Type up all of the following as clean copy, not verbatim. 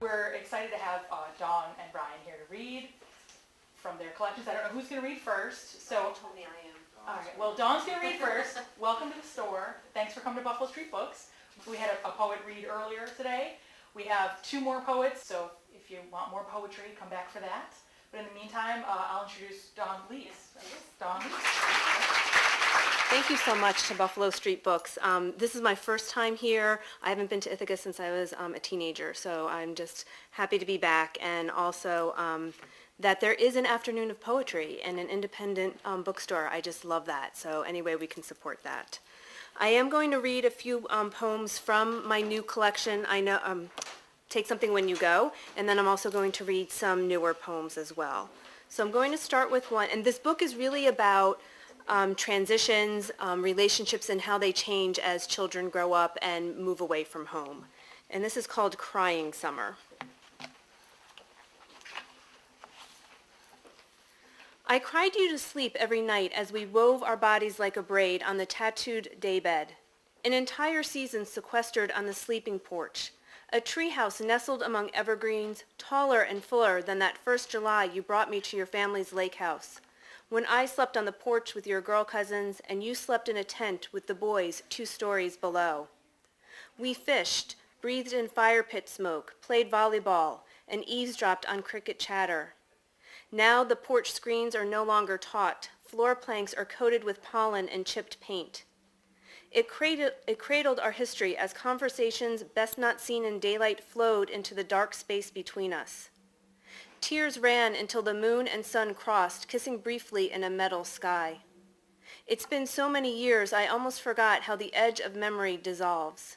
We're excited to have Dawn and Brian here to read from their collections. I don't know who's going to read first. So told me I am. all right. Well, Dawn's going to read first. Welcome to the store. Thanks for coming to Buffalo Street Books. We had a poet read earlier today. We have 2 more poets, so if you want more poetry, come back for that. But in the meantime, I'll introduce Dawn Leas. Dawn. Thank you so much to Buffalo Street Books. This is my first time here. I haven't been to Ithaca since I was a teenager, so I'm just happy to be back. And also that there is an afternoon of poetry and an independent bookstore. I just love that. So anyway, we can support that. I am going to read a few poems from my new collection. I know, Take Something When You Go, and then I'm also going to read some newer poems as well. So I'm going to start with one, and this book is really about transitions, relationships, and how they change as children grow up and move away from home. And this is called Crying Summer. I cried you to sleep every night as we wove our bodies like a braid on the tattooed daybed. An entire season sequestered on the sleeping porch. A treehouse nestled among evergreens, taller and fuller than that first July you brought me to your family's lake house. When I slept on the porch with your girl cousins and you slept in a tent with the boys 2 stories below. We fished, breathed in fire pit smoke, played volleyball, and eavesdropped on cricket chatter. Now the porch screens are no longer taut. Floor planks are coated with pollen and chipped paint. It cradled our history as conversations best not seen in daylight flowed into the dark space between us. Tears ran until the moon and sun crossed, kissing briefly in a metal sky. It's been so many years I almost forgot how the edge of memory dissolves.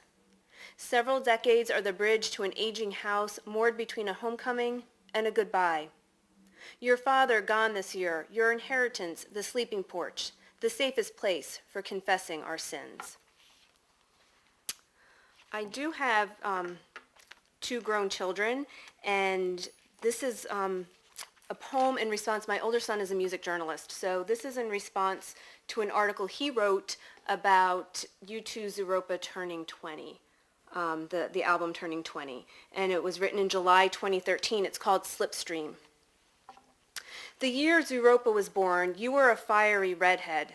Several decades are the bridge to an aging house moored between a homecoming and a goodbye. Your father gone this year, your inheritance, the sleeping porch, the safest place for confessing our sins. I do have 2 grown children, and this is a poem in response. My older son is a music journalist, so this is in response to an article he wrote about U2's Europa turning 20, the album turning 20, and it was written in July 2013. It's called Slipstream. The year Europa was born, you were a fiery redhead.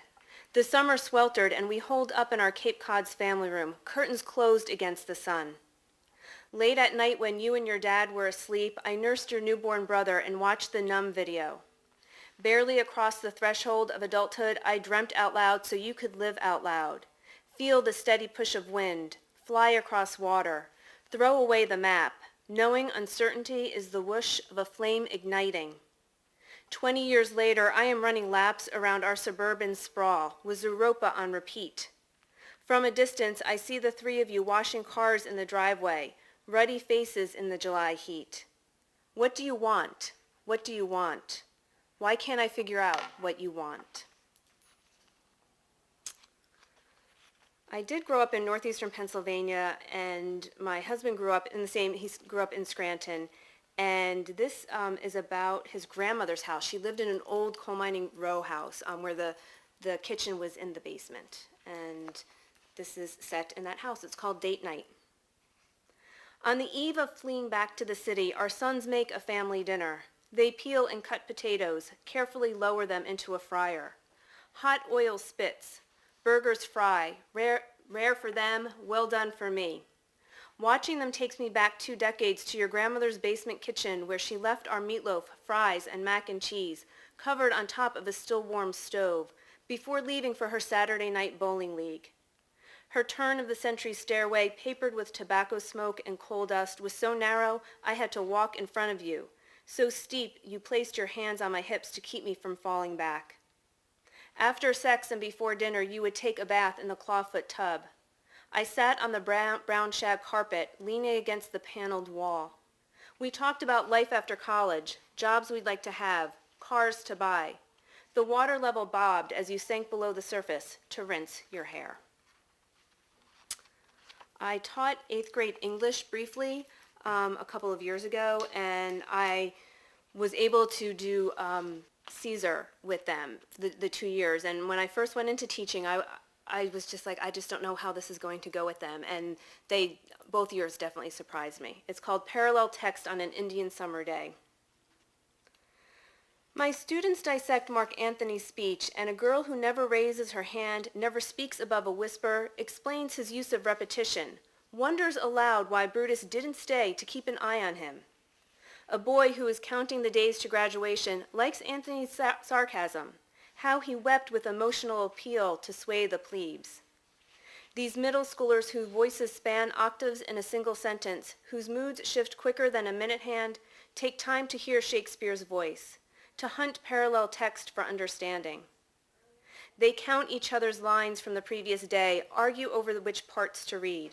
The summer sweltered, and we holed up in our Cape Cod's family room, curtains closed against the sun. Late at night when you and your dad were asleep, I nursed your newborn brother and watched the Numb video. Barely across the threshold of adulthood, I dreamt out loud so you could live out loud. Feel the steady push of wind, fly across water, throw away the map, knowing uncertainty is the whoosh of a flame igniting. 20 years later, I am running laps around our suburban sprawl with Europa on repeat. From a distance, I see the 3 of you washing cars in the driveway, ruddy faces in the July heat. What do you want? What do you want? Why can't I figure out what you want? I did grow up in northeastern Pennsylvania, and my husband grew up he grew up in Scranton. And this is about his grandmother's house. She lived in an old coal mining row house where the kitchen was in the basement. And this is set in that house. It's called Date Night. On the eve of fleeing back to the city, our sons make a family dinner. They peel and cut potatoes, carefully lower them into a fryer. Hot oil spits, burgers fry, rare for them, well done for me. Watching them takes me back 2 decades to your grandmother's basement kitchen where she left our meatloaf, fries, and mac and cheese covered on top of a still warm stove before leaving for her Saturday night bowling league. Her turn-of-the-century stairway, papered with tobacco smoke and coal dust, was so narrow I had to walk in front of you, so steep you placed your hands on my hips to keep me from falling back. After sex and before dinner, you would take a bath in the clawfoot tub. I sat on the brown shag carpet, leaning against the paneled wall. We talked about life after college, jobs we'd like to have, cars to buy. The water level bobbed as you sank below the surface to rinse your hair. I taught 8th grade English briefly a couple of years ago, and I was able to do Caesar with them the 2 years. And when I first went into teaching, I was just like, I just don't know how this is going to go with them. And both years definitely surprised me. It's called Parallel Text on an Indian Summer Day. My students dissect Mark Antony's speech, and a girl who never raises her hand, never speaks above a whisper, explains his use of repetition, wonders aloud why Brutus didn't stay to keep an eye on him. A boy who is counting the days to graduation likes Antony's sarcasm, how he wept with emotional appeal to sway the plebes. These middle schoolers whose voices span octaves in a single sentence, whose moods shift quicker than a minute hand, take time to hear Shakespeare's voice, to hunt parallel text for understanding. They count each other's lines from the previous day, argue over which parts to read.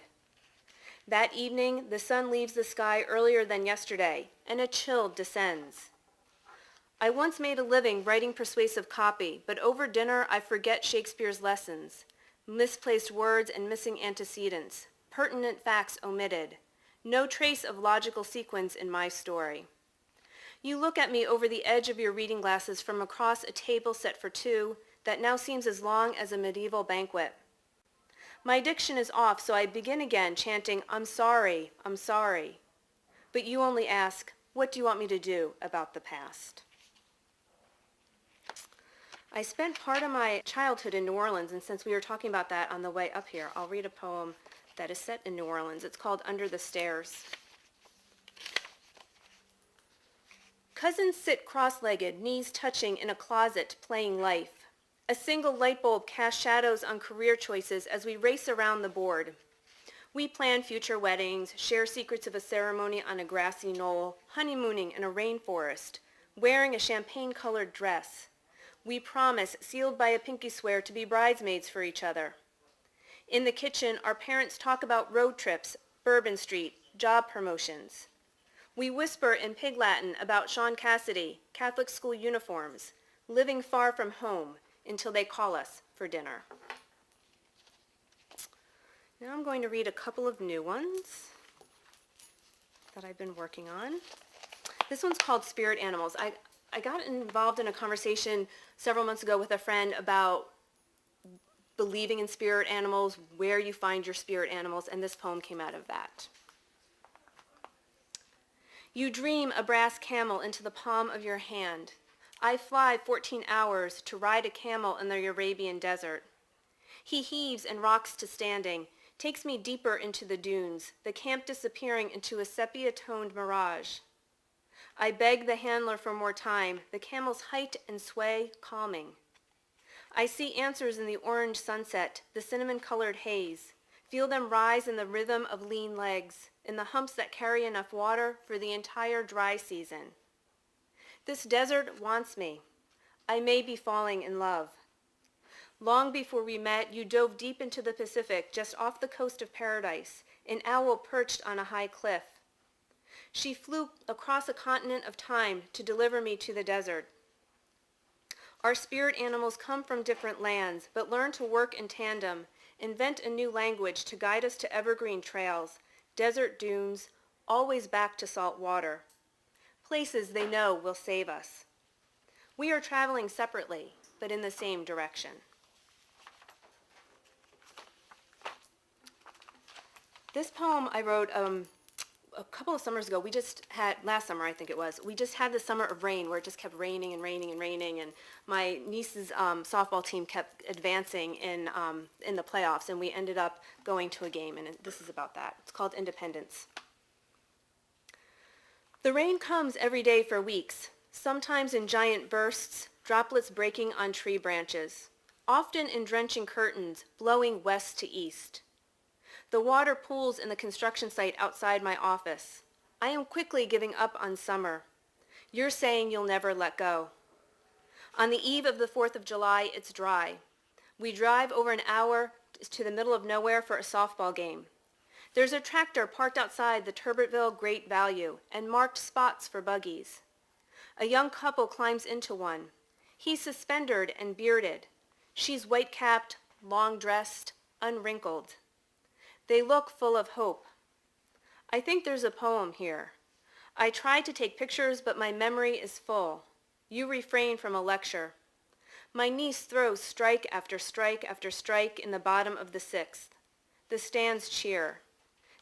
That evening, the sun leaves the sky earlier than yesterday, and a chill descends. I once made a living writing persuasive copy, but over dinner I forget Shakespeare's lessons, misplaced words and missing antecedents, pertinent facts omitted, no trace of logical sequence in my story. You look at me over the edge of your reading glasses from across a table set for two that now seems as long as a medieval banquet. My diction is off, so I begin again chanting, I'm sorry, I'm sorry. But you only ask, what do you want me to do about the past? I spent part of my childhood in New Orleans, and since we were talking about that on the way up here, I'll read a poem that is set in New Orleans. It's called Under the Stairs. Cousins sit cross-legged, knees touching in a closet, playing life. A single light bulb casts shadows on career choices as we race around the board. We plan future weddings, share secrets of a ceremony on a grassy knoll, honeymooning in a rainforest, wearing a champagne-colored dress. We promise, sealed by a pinky swear, to be bridesmaids for each other. In the kitchen, our parents talk about road trips, Bourbon Street, job promotions. We whisper in Pig Latin about Sean Cassidy, Catholic school uniforms, living far from home until they call us for dinner. Now I'm going to read a couple of new ones that I've been working on. This one's called Spirit Animals. I got involved in a conversation several months ago with a friend about believing in spirit animals, where you find your spirit animals, and this poem came out of that. You dream a brass camel into the palm of your hand. I fly 14 hours to ride a camel in the Arabian desert. He heaves and rocks to standing, takes me deeper into the dunes, the camp disappearing into a sepia-toned mirage. I beg the handler for more time, the camel's height and sway calming. I see answers in the orange sunset, the cinnamon-colored haze, feel them rise in the rhythm of lean legs, in the humps that carry enough water for the entire dry season. This desert wants me. I may be falling in love. Long before we met, you dove deep into the Pacific, just off the coast of paradise, an owl perched on a high cliff. She flew across a continent of time to deliver me to the desert. Our spirit animals come from different lands, but learn to work in tandem, invent a new language to guide us to evergreen trails, desert dunes, always back to salt water. Places they know will save us. We are traveling separately, but in the same direction. This poem I wrote a couple of summers ago. Last summer I think it was, we just had the summer of rain where it just kept raining and raining and raining, and my niece's softball team kept advancing in the playoffs, and we ended up going to a game, and this is about that. It's called Independence. The rain comes every day for weeks, sometimes in giant bursts, droplets breaking on tree branches, often in drenching curtains, blowing west to east. The water pools in the construction site outside my office. I am quickly giving up on summer. You're saying you'll never let go. On the eve of the 4th of July, it's dry. We drive over an hour to the middle of nowhere for a softball game. There's a tractor parked outside the Turbertville Great Value and marked spots for buggies. A young couple climbs into one. He's suspendered and bearded. She's white-capped, long-dressed, unwrinkled. They look full of hope. I think there's a poem here. I tried to take pictures, but my memory is full. You refrain from a lecture. My niece throws strike after strike after strike in the bottom of the sixth. The stands cheer.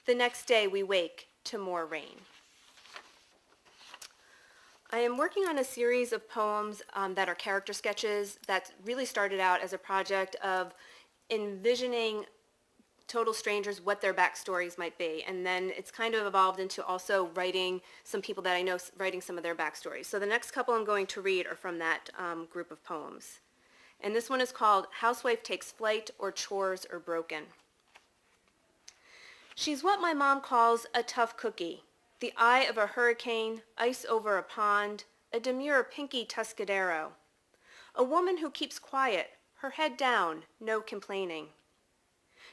The next day we wake to more rain. I am working on a series of poems that are character sketches that really started out as a project of envisioning total strangers, what their backstories might be. And then it's kind of evolved into also writing some people that I know, writing some of their backstories. So the next couple I'm going to read are from that group of poems. And this one is called Housewife Takes Flight or Chores Are Broken. She's what my mom calls a tough cookie. The eye of a hurricane, ice over a pond, a demure pinky Tuscadero. A woman who keeps quiet, her head down, no complaining.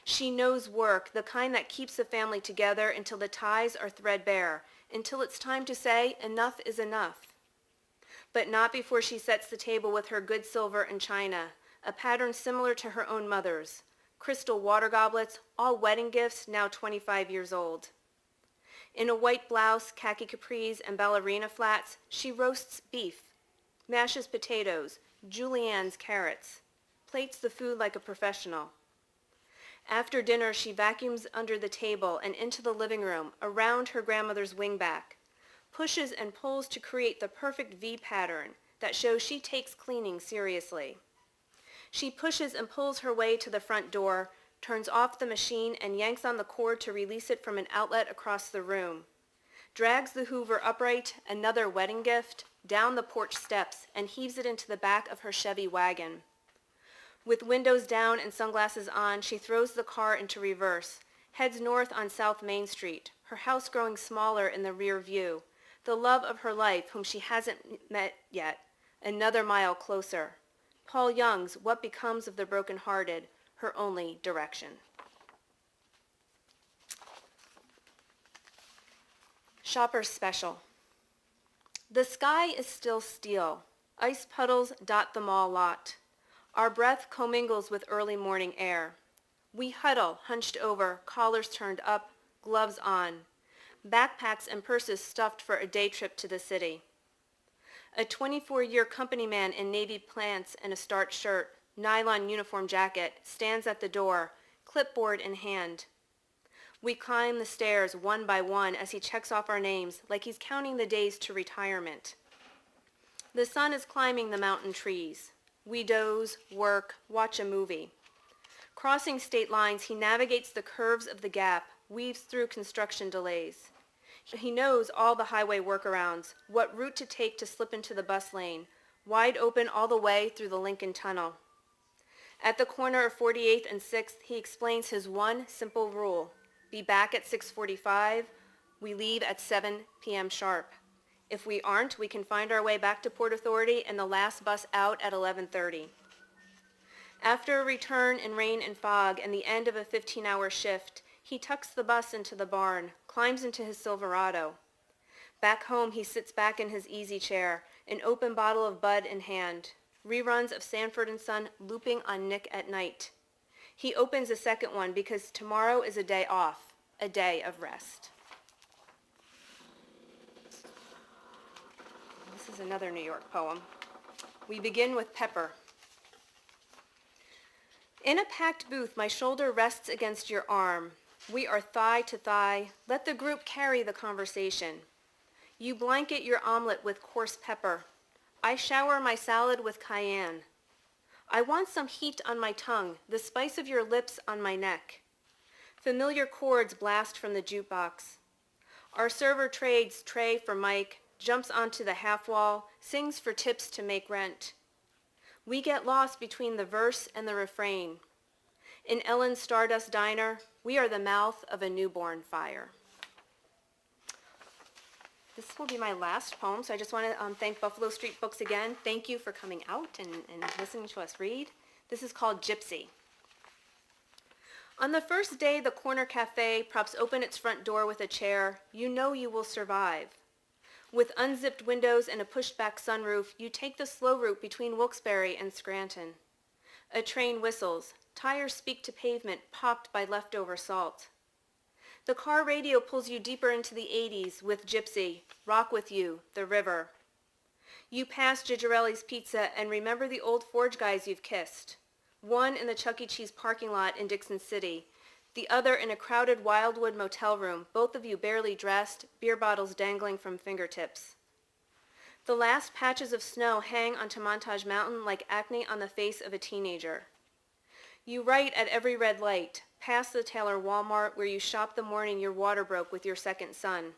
She knows work, the kind that keeps the family together until the ties are threadbare, until it's time to say enough is enough. But not before she sets the table with her good silver and china, a pattern similar to her own mother's. Crystal water goblets, all wedding gifts, now 25 years old. In a white blouse, khaki capris, and ballerina flats, she roasts beef, mashes potatoes, juliennes carrots, plates the food like a professional. After dinner, she vacuums under the table and into the living room, around her grandmother's wingback, pushes and pulls to create the perfect V pattern that shows she takes cleaning seriously. She pushes and pulls her way to the front door, turns off the machine and yanks on the cord to release it from an outlet across the room, drags the Hoover upright, another wedding gift, down the porch steps and heaves it into the back of her Chevy wagon. With windows down and sunglasses on, she throws the car into reverse, heads north on South Main Street, her house growing smaller in the rear view, the love of her life whom she hasn't met yet, another mile closer. Paul Young's What Becomes of the Broken-Hearted, her only direction. Shopper's Special. The sky is still steel. Ice puddles dot the mall lot. Our breath commingles with early morning air. We huddle, hunched over, collars turned up, gloves on, backpacks and purses stuffed for a day trip to the city. A 24-year company man in navy pants and a starched shirt, nylon uniform jacket, stands at the door, clipboard in hand. We climb the stairs one by one as he checks off our names like he's counting the days to retirement. The sun is climbing the mountain trees. We doze, work, watch a movie. Crossing state lines, he navigates the curves of the gap, weaves through construction delays. He knows all the highway workarounds, what route to take to slip into the bus lane, wide open all the way through the Lincoln Tunnel. At the corner of 48th and 6th, he explains his one simple rule. Be back at 6:45. We leave at 7 p.m. sharp. If we aren't, we can find our way back to Port Authority and the last bus out at 11:30. After a return in rain and fog and the end of a 15-hour shift, he tucks the bus into the barn, climbs into his Silverado. Back home, he sits back in his easy chair, an open bottle of Bud in hand, reruns of Sanford and Son looping on Nick at Night. He opens a second one because tomorrow is a day off, a day of rest. This is another New York poem. We begin with Pepper. In a packed booth, my shoulder rests against your arm. We are thigh to thigh. Let the group carry the conversation. You blanket your omelet with coarse pepper. I shower my salad with cayenne. I want some heat on my tongue, the spice of your lips on my neck. Familiar chords blast from the jukebox. Our server trades tray for Mike, jumps onto the half wall, sings for tips to make rent. We get lost between the verse and the refrain. In Ellen's Stardust Diner, we are the mouth of a newborn fire. This will be my last poem, so I just want to thank Buffalo Street Books again. Thank you for coming out and listening to us read. This is called Gypsy. On the first day the corner cafe props open its front door with a chair, you know you will survive. With unzipped windows and a pushed-back sunroof, you take the slow route between Wilkes-Barre and Scranton. A train whistles. Tires speak to pavement popped by leftover salt. The car radio pulls you deeper into the 80s with Gypsy, Rock With You, The River. You pass Gigerelli's Pizza and remember the old Forge guys you've kissed. One in the Chuck E. Cheese parking lot in Dixon City, the other in a crowded Wildwood motel room, both of you barely dressed, beer bottles dangling from fingertips. The last patches of snow hang onto Montage Mountain like acne on the face of a teenager. You write at every red light, past the Taylor Walmart where you shopped the morning your water broke with your second son.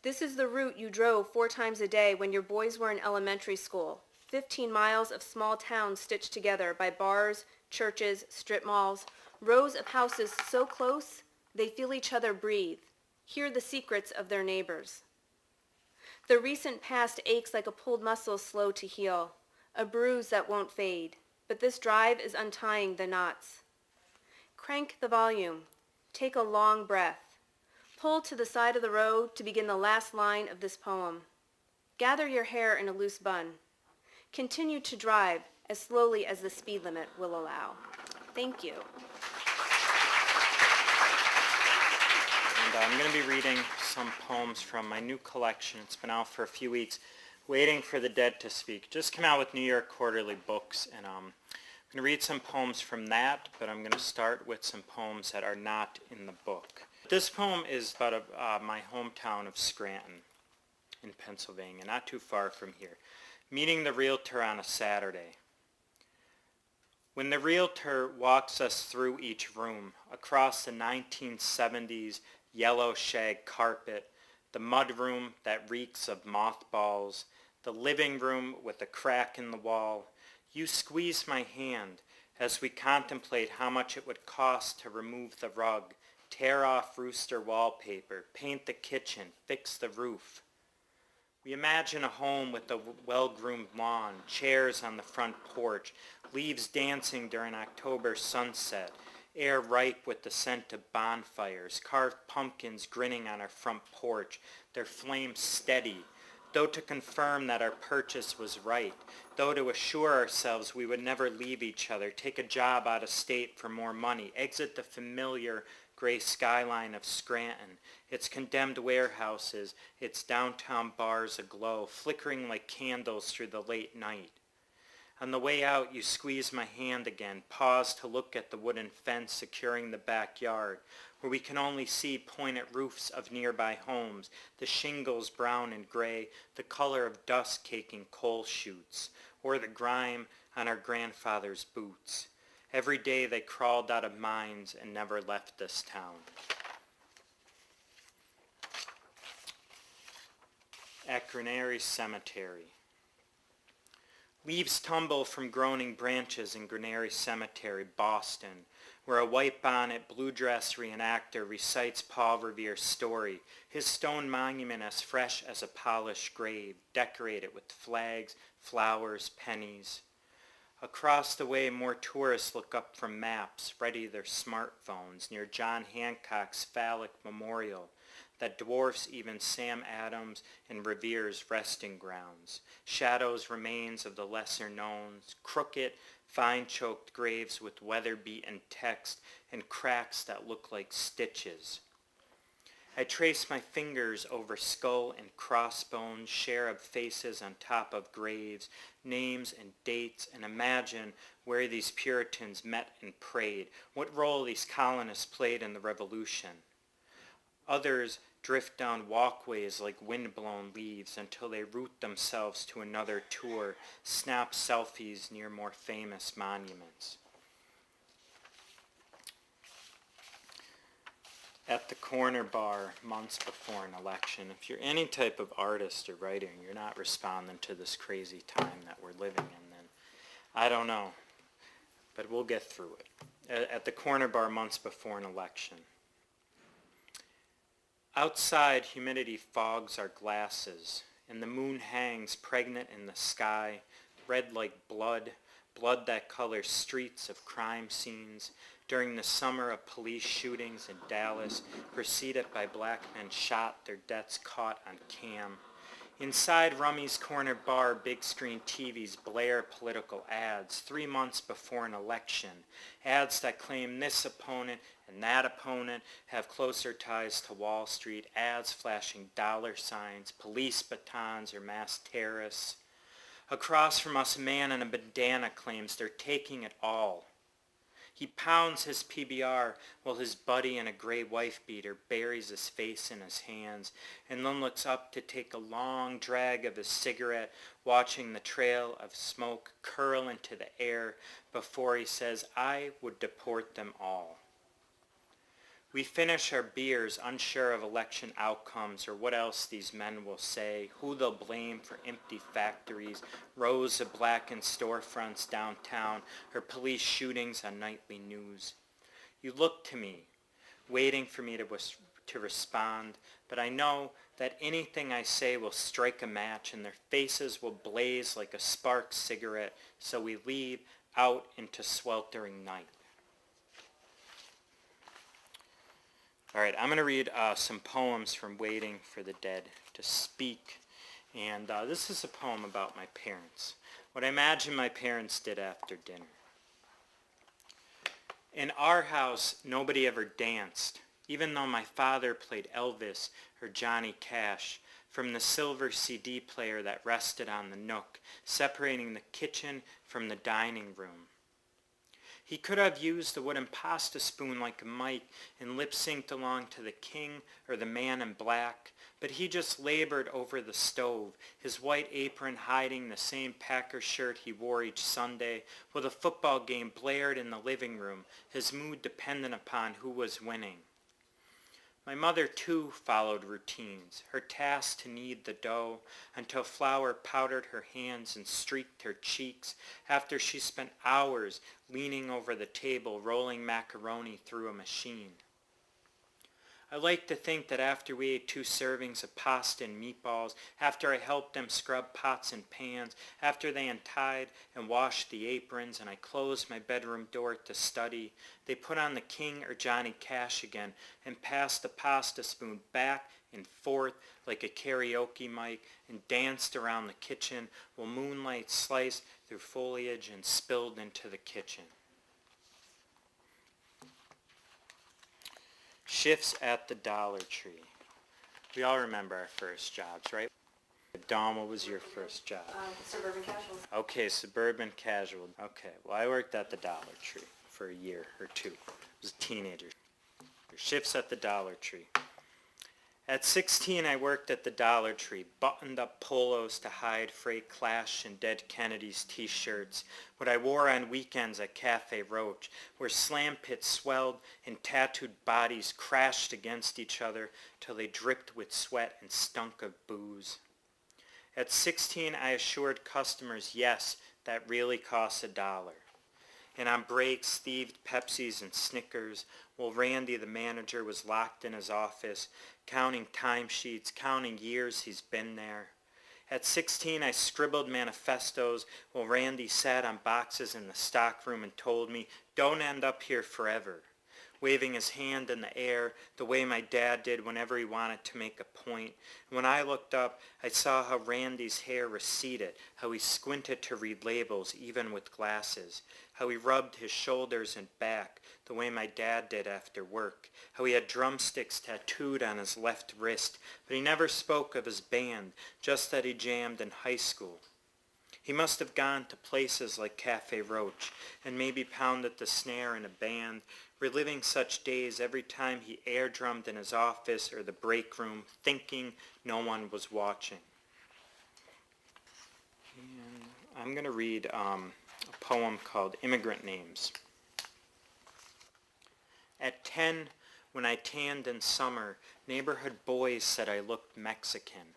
This is the route you drove 4 times a day when your boys were in elementary school, 15 miles of small towns stitched together by bars, churches, strip malls, rows of houses so close they feel each other breathe, hear the secrets of their neighbors. The recent past aches like a pulled muscle slow to heal, a bruise that won't fade, but this drive is untying the knots. Crank the volume, take a long breath, pull to the side of the road to begin the last line of this poem. Gather your hair in a loose bun. Continue to drive as slowly as the speed limit will allow. Thank you. And I'm going to be reading some poems from my new collection. It's been out for a few weeks, Waiting for the Dead to Speak. Just come out with New York Quarterly Books, and I'm going to read some poems from that, but I'm going to start with some poems that are not in the book. This poem is about my hometown of Scranton in Pennsylvania, not too far from here. Meeting the realtor on a Saturday. When the realtor walks us through each room, across the 1970s yellow shag carpet, the mudroom that reeks of mothballs, the living room with a crack in the wall, you squeeze my hand as we contemplate how much it would cost to remove the rug, tear off rooster wallpaper, paint the kitchen, fix the roof. We imagine a home with a well-groomed lawn, chairs on the front porch, leaves dancing during October sunset, air ripe with the scent of bonfires, carved pumpkins grinning on our front porch, their flames steady, though to confirm that our purchase was right, though to assure ourselves we would never leave each other, take a job out of state for more money, exit the familiar gray skyline of Scranton, its condemned warehouses, its downtown bars aglow, flickering like candles through the late night. On the way out, you squeeze my hand again, pause to look at the wooden fence securing the backyard, where we can only see pointed roofs of nearby homes, the shingles brown and gray, the color of dust caking coal chutes, or the grime on our grandfather's boots. Every day they crawled out of mines and never left this town. At Granary Cemetery. Leaves tumble from groaning branches in Granary Cemetery, Boston, where a white-bonnet, blue-dress reenactor recites Paul Revere's story, his stone monument as fresh as a polished grave, decorated with flags, flowers, pennies. Across the way, more tourists look up from maps, ready their smartphones, near John Hancock's phallic memorial that dwarfs even Sam Adams and Revere's resting grounds. Shadows remains of the lesser knowns, crooked, vine-choked graves with weather-beaten text and cracks that look like stitches. I trace my fingers over skull and crossbones, share of faces on top of graves, names and dates, and imagine where these Puritans met and prayed, what role these colonists played in the Revolution. Others drift down walkways like wind-blown leaves until they root themselves to another tour, snap selfies near more famous monuments. At the corner bar months before an election. If you're any type of artist or writer and you're not responding to this crazy time that we're living in, then I don't know, but we'll get through it. At the corner bar months before an election. Outside, humidity fogs our glasses, and the moon hangs pregnant in the sky, red like blood, blood that colors streets of crime scenes, during the summer of police shootings in Dallas, preceded by black men shot, their deaths caught on cam. Inside Rummy's Corner Bar, big screen TVs blare political ads 3 months before an election. Ads that claim this opponent and that opponent have closer ties to Wall Street. Ads flashing dollar signs, police batons, or mass terrorists. Across from us, a man in a bandana claims they're taking it all. He pounds his PBR while his buddy in a gray wife beater buries his face in his hands and then looks up to take a long drag of his cigarette, watching the trail of smoke curl into the air before he says, "I would deport them all." We finish our beers, unsure of election outcomes or what else these men will say, who they'll blame for empty factories, rows of blackened storefronts downtown, or police shootings on nightly news. You look to me, waiting for me to respond, but I know that anything I say will strike a match and their faces will blaze like a spark cigarette, so we leave out into sweltering night. All right, I'm going to read some poems from Waiting for the Dead to Speak. And this is a poem about my parents. What I imagine my parents did after dinner. In our house, nobody ever danced, even though my father played Elvis or Johnny Cash from the silver CD player that rested on the nook, separating the kitchen from the dining room. He could have used the wooden pasta spoon like a mic and lip-synced along to the King or the Man in Black, but he just labored over the stove, his white apron hiding the same Packer shirt he wore each Sunday, while the football game blared in the living room, his mood dependent upon who was winning. My mother, too, followed routines, her task to knead the dough until flour powdered her hands and streaked her cheeks after she spent hours leaning over the table rolling macaroni through a machine. I like to think that after we ate 2 servings of pasta and meatballs, after I helped them scrub pots and pans, after they untied and washed the aprons and I closed my bedroom door to study, they put on the King or Johnny Cash again and passed the pasta spoon back and forth like a karaoke mic and danced around the kitchen while moonlight sliced through foliage and spilled into the kitchen. Shifts at the Dollar Tree. We all remember our first jobs, right? Dawn, what was your first job? Suburban Casuals. Okay, suburban casual. Okay, well, I worked at the Dollar Tree for a year or 2. I was a teenager. Shifts at the Dollar Tree. At 16, I worked at the Dollar Tree, buttoned up polos to hide fray Clash and Dead Kennedys t-shirts, what I wore on weekends at Cafe Roach, where slam pits swelled and tattooed bodies crashed against each other till they dripped with sweat and stunk of booze. At 16, I assured customers, yes, that really costs $1. And on breaks, thieved Pepsis and Snickers, while Randy, the manager, was locked in his office, counting timesheets, counting years he's been there. At 16, I scribbled manifestos while Randy sat on boxes in the stockroom and told me, "Don't end up here forever," waving his hand in the air the way my dad did whenever he wanted to make a point. And when I looked up, I saw how Randy's hair receded, how he squinted to read labels even with glasses, how he rubbed his shoulders and back the way my dad did after work, how he had drumsticks tattooed on his left wrist, but he never spoke of his band, just that he jammed in high school. He must have gone to places like Cafe Roach and maybe pounded the snare in a band, reliving such days every time he air drummed in his office or the break room, thinking no one was watching. And I'm going to read a poem called Immigrant Names. At 10, when I tanned in summer, neighborhood boys said I looked Mexican.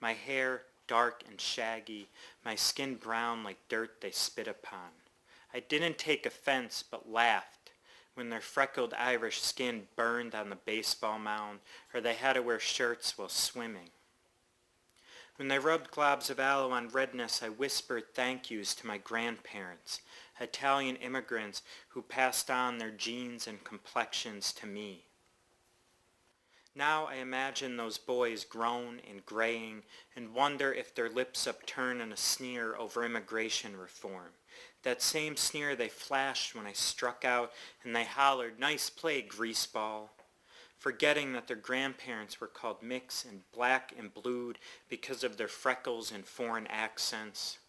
My hair dark and shaggy, my skin brown like dirt they spit upon. I didn't take offense, but laughed when their freckled Irish skin burned on the baseball mound, or they had to wear shirts while swimming. When they rubbed globs of aloe on redness, I whispered thank yous to my grandparents, Italian immigrants who passed on their genes and complexions to me. Now I imagine those boys grown and graying and wonder if their lips upturn in a sneer over immigration reform. That same sneer they flashed when I struck out and they hollered, "Nice play, greaseball," forgetting that their grandparents were called mix and black and blued because of their freckles and foreign accents.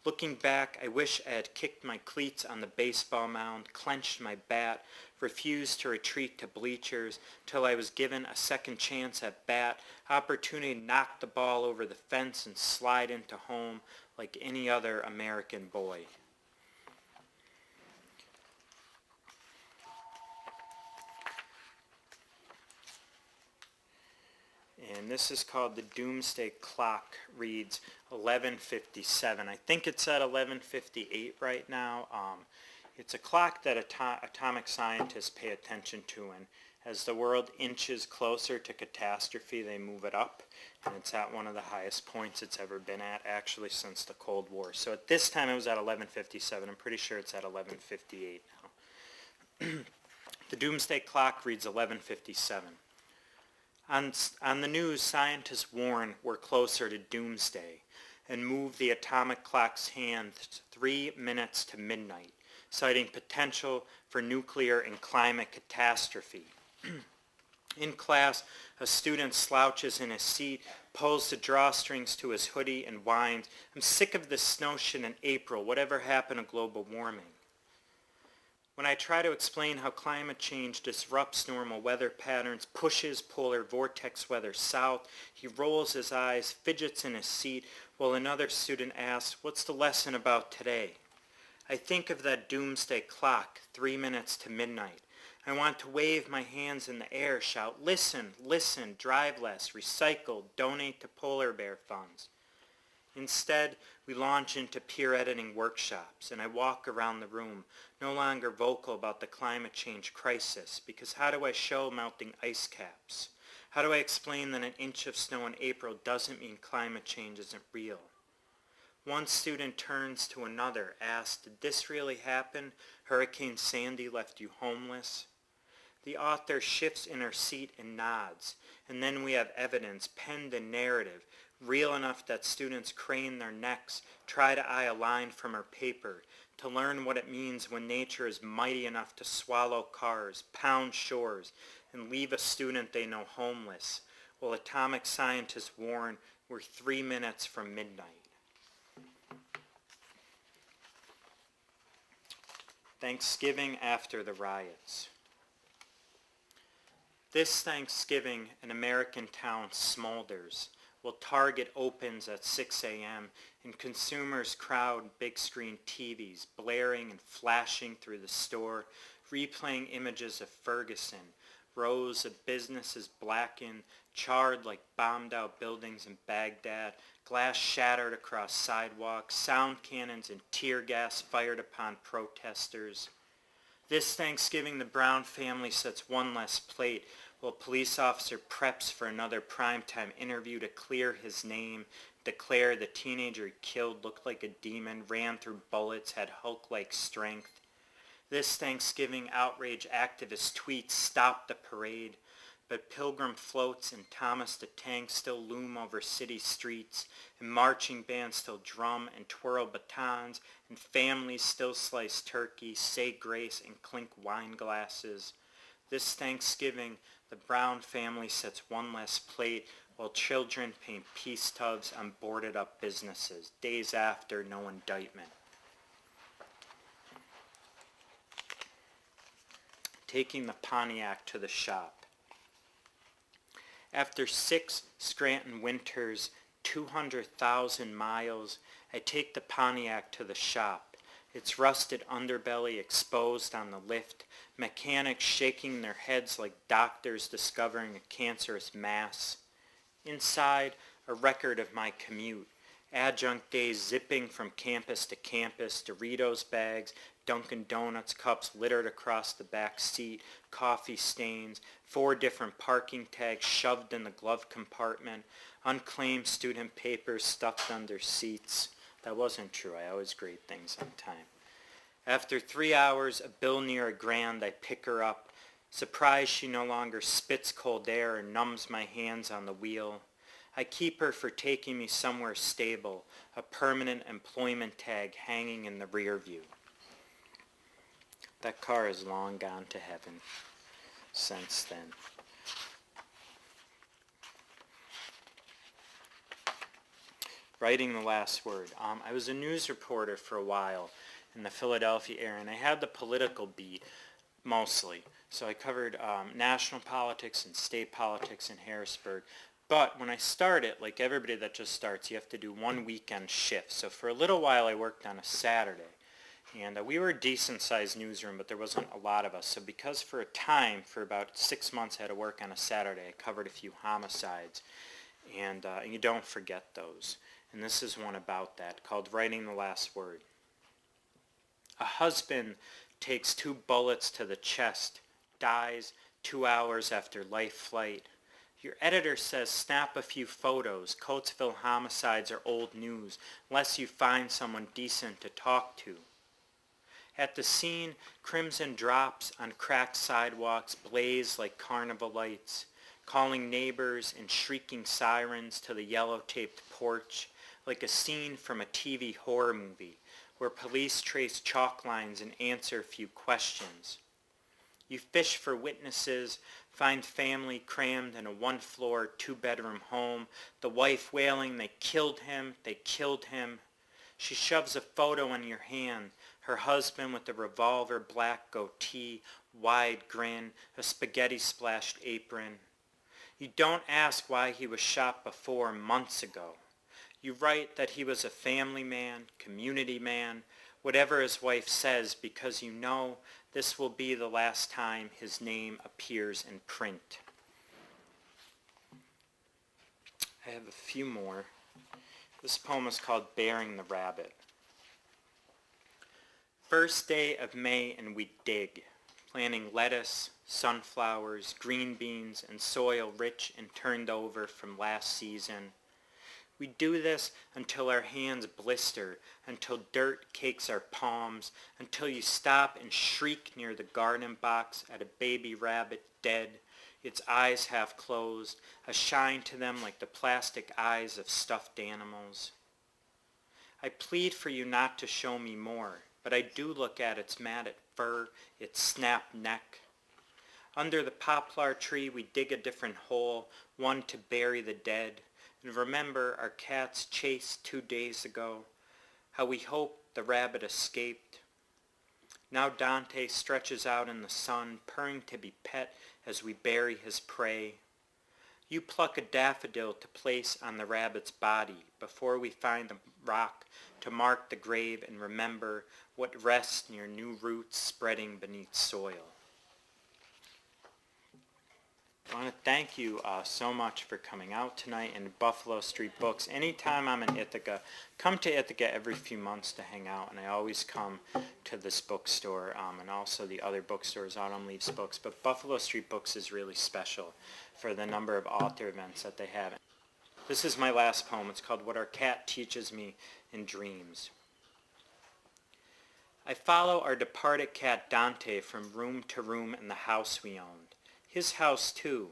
Looking back, I wish I had kicked my cleats on the baseball mound, clenched my bat, refused to retreat to bleachers till I was given a second chance at bat, opportunity to knock the ball over the fence and slide into home like any other American boy. And this is called The Doomsday Clock, reads 11:57. I think it's at 11:58 right now. It's a clock that atomic scientists pay attention to, and as the world inches closer to catastrophe, they move it up, and it's at one of the highest points it's ever been at, actually, since the Cold War. So at this time it was at 11:57. I'm pretty sure it's at 11:58 now. The Doomsday Clock reads 11:57. On the news, scientists warn we're closer to doomsday and move the atomic clock's hand 3 minutes to midnight, citing potential for nuclear and climate catastrophe. In class, a student slouches in his seat, pulls the drawstrings to his hoodie, and whines, "I'm sick of this snow shit in April. Whatever happened to global warming?" When I try to explain how climate change disrupts normal weather patterns, pushes polar vortex weather south, he rolls his eyes, fidgets in his seat, while another student asks, "What's the lesson about today?" I think of that doomsday clock, 3 minutes to midnight. I want to wave my hands in the air, shout, "Listen, listen, drive less, recycle, donate to polar bear funds." Instead, we launch into peer editing workshops, and I walk around the room, no longer vocal about the climate change crisis, because how do I show melting ice caps? How do I explain that an inch of snow in April doesn't mean climate change isn't real? One student turns to another, asks, "Did this really happen? Hurricane Sandy left you homeless?" The author shifts in her seat and nods, and then we have evidence, penned in narrative, real enough that students crane their necks, try to eye a line from her paper, to learn what it means when nature is mighty enough to swallow cars, pound shores, and leave a student they know homeless, while atomic scientists warn we're 3 minutes from midnight. Thanksgiving after the riots. This Thanksgiving, an American town smolders, while Target opens at 6 a.m. and consumers crowd big screen TVs, blaring and flashing through the store, replaying images of Ferguson, rows of businesses blackened, charred like bombed out buildings in Baghdad, glass shattered across sidewalks, sound cannons and tear gas fired upon protesters. This Thanksgiving, the Brown family sets one less plate, while a police officer preps for another primetime interview to clear his name, declare the teenager he killed looked like a demon, ran through bullets, had Hulk-like strength. This Thanksgiving, outrage activist tweets stop the parade, but pilgrim floats and Thomas the Tank still loom over city streets, and marching bands still drum and twirl batons, and families still slice turkey, say grace, and clink wine glasses. This Thanksgiving, the Brown family sets one less plate, while children paint peace tubs on boarded up businesses, days after no indictment. Taking the Pontiac to the shop. After 6 Scranton winters, 200,000 miles, I take the Pontiac to the shop, its rusted underbelly exposed on the lift, mechanics shaking their heads like doctors discovering a cancerous mass. Inside, a record of my commute, adjunct days zipping from campus to campus, Doritos bags, Dunkin' Donuts cups littered across the back seat, coffee stains, 4 different parking tags shoved in the glove compartment, unclaimed student papers stuffed under seats. That wasn't true. I always grade things on time. After 3 hours, a bill near a grand, I pick her up, Surprised she no longer spits cold air and numbs my hands on the wheel. I keep her for taking me somewhere stable, a permanent employment tag hanging in the rear view. That car has long gone to heaven since then. Writing the last word. I was a news reporter for a while in the Philadelphia area, and I had the political beat mostly. So I covered national politics and state politics in Harrisburg. But when I started, like everybody that just starts, you have to do one weekend shift. So for a little while I worked on a Saturday. And we were a decent-sized newsroom, but there wasn't a lot of us. So because for a time, for about 6 months I had to work on a Saturday, I covered a few homicides. And you don't forget those. And this is one about that, called Writing the Last Word. A husband takes 2 bullets to the chest, dies 2 hours after life flight. Your editor says snap a few photos. Coatesville homicides are old news, unless you find someone decent to talk to. At the scene, crimson drops on cracked sidewalks blaze like carnival lights, calling neighbors and shrieking sirens to the yellow-taped porch, like a scene from a TV horror movie, where police trace chalk lines and answer a few questions. You fish for witnesses, find family crammed in a 1-floor, 2-bedroom home, the wife wailing, "They killed him, they killed him." She shoves a photo in your hand, her husband with a revolver black goatee, wide grin, a spaghetti-splashed apron. You don't ask why he was shot before months ago. You write that he was a family man, community man, whatever his wife says, because you know this will be the last time his name appears in print. I have a few more. This poem is called Bearing the Rabbit. First day of May and we dig, planting lettuce, sunflowers, green beans, and soil rich and turned over from last season. We do this until our hands blister, until dirt cakes our palms, until you stop and shriek near the garden box at a baby rabbit dead, its eyes half closed, a shine to them like the plastic eyes of stuffed animals. I plead for you not to show me more, but I do look at its matted fur, its snapped neck. Under the poplar tree we dig a different hole, one to bury the dead. And remember our cats chased 2 days ago, how we hoped the rabbit escaped. Now Dante stretches out in the sun, purring to be pet as we bury his prey. You pluck a daffodil to place on the rabbit's body before we find a rock to mark the grave and remember what rests near new roots spreading beneath soil. I want to thank you so much for coming out tonight in Buffalo Street Books. Anytime I'm in Ithaca, come to Ithaca every few months to hang out, and I always come to this bookstore and also the other bookstores, Autumn Leaves Books. But Buffalo Street Books is really special for the number of author events that they have. This is my last poem. It's called What Our Cat Teaches Me in Dreams. I follow our departed cat Dante from room to room in the house we owned. His house, too,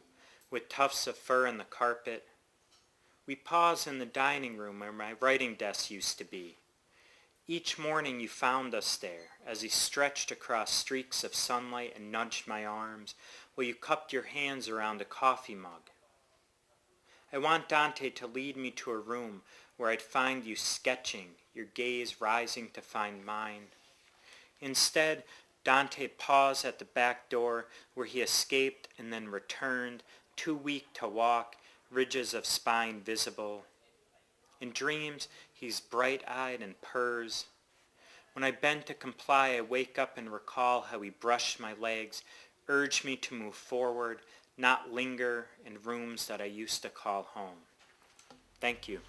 with tufts of fur in the carpet. We pause in the dining room where my writing desk used to be. Each morning you found us there, as he stretched across streaks of sunlight and nudged my arms, while you cupped your hands around a coffee mug. I want Dante to lead me to a room where I'd find you sketching, your gaze rising to find mine. Instead, Dante paused at the back door where he escaped and then returned, too weak to walk, ridges of spine visible. In dreams, he's bright-eyed and purrs. When I bend to comply, I wake up and recall how he brushed my legs, urged me to move forward, not linger in rooms that I used to call home. Thank you.